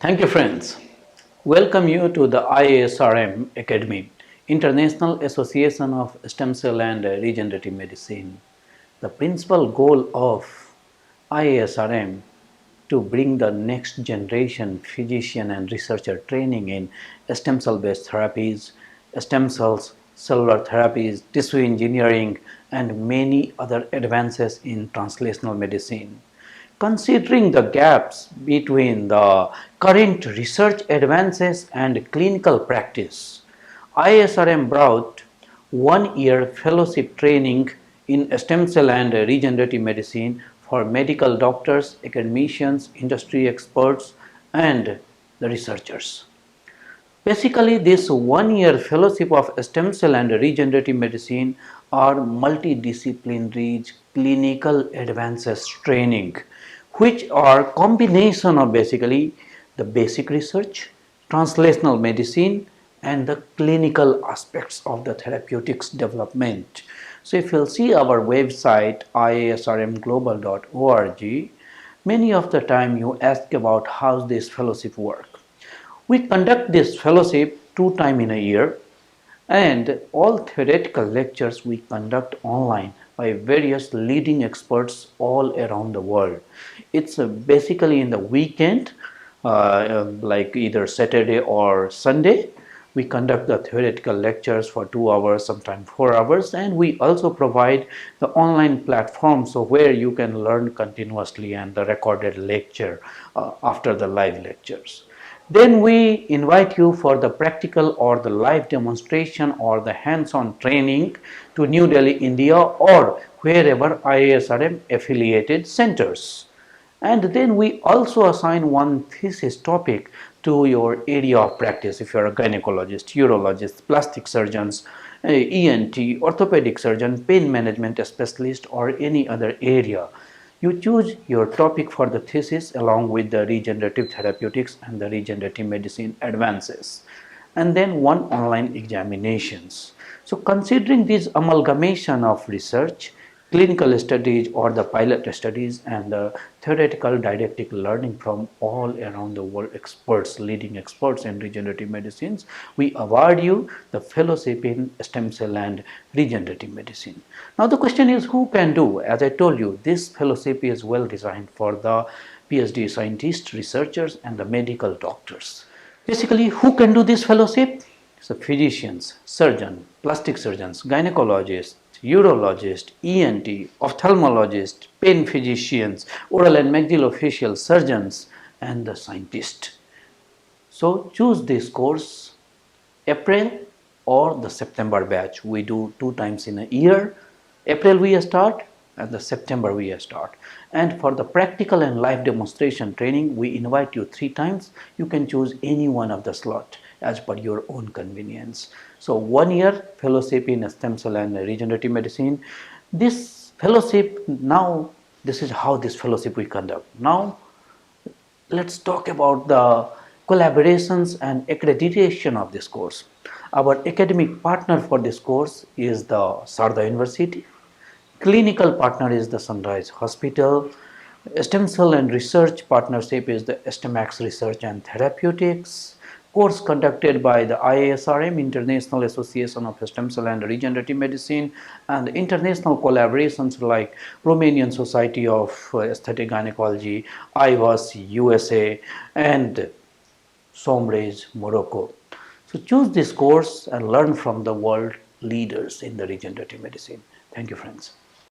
Thank you, friends. Welcome you to the IASRM Academy, International Association of Stemcell and Regenerative Medicine. The principal goal of IASRM to bring the next generation physician and researcher training in stem cell based therapies, stem cells, cellular therapies, tissue engineering, and many other advances in translational medicine. Considering the gaps between the current research advances and clinical practice, ISRM brought 1 year fellowship training in stem cell and regenerative medicine for medical doctors, academicians, industry experts, and the researchers. Basically, this 1 year fellowship of stem cell and regenerative medicine are multidisciplinary clinical advances training, which are combination of basically the basic research, translational medicine, and the clinical aspects of the therapeutics development. So if you'll see our website iasrmglobal.org, many of the time you ask about how this fellowship work. We conduct this fellowship 2 times in a year, and all theoretical lectures we conduct online by various leading experts all around the world. It's basically in the weekend, like either Saturday or Sunday. We conduct the theoretical lectures for 2 hours, sometimes 4 hours, and we also provide the online platform so where you can learn continuously and the recorded lecture after the live lectures. Then we invite you for the practical or the live demonstration or the hands-on training to New Delhi, India, or wherever IASRM affiliated centers. And then we also assign one thesis topic to your area of practice. If you're a gynecologist, urologist, plastic surgeons, ENT, orthopedic surgeon, pain management specialist, or any other area, you choose your topic for the thesis along with the regenerative therapeutics and the regenerative medicine advances, and then one online examinations. So considering this amalgamation of research, clinical studies or the pilot studies, and the theoretical didactic learning from all around the world experts, leading experts in regenerative medicines, we award you the fellowship in stem cell and regenerative medicine. Now the question is, who can do? As I told you, this fellowship is well designed for the PhD scientists, researchers, and the medical doctors. Basically, who can do this fellowship? So physicians, surgeons, plastic surgeons, gynecologists, urologists, ENT, ophthalmologists, pain physicians, oral and maxillofacial surgeons, and the scientists. So choose this course, April or the September batch. We do 2 times in a year. April we start and the September we start. And for the practical and live demonstration training, we invite you 3 times. You can choose any one of the slot as per your own convenience. So 1 year fellowship in stem cell and regenerative medicine. This fellowship, now this is how this fellowship we conduct. Now let's talk about the collaborations and accreditation of this course. Our academic partner for this course is the Sardar University. Clinical partner is the Sunrise Hospital. Stem cell and research partnership is the STEMAX Research and Therapeutics. Course conducted by the IASRM, International Association of Stem Cell and Regenerative Medicine, and international collaborations like Romanian Society of Aesthetic Gynecology, IVAS USA, and Somres, Morocco. So choose this course and learn from the world leaders in the regenerative medicine. Thank you, friends.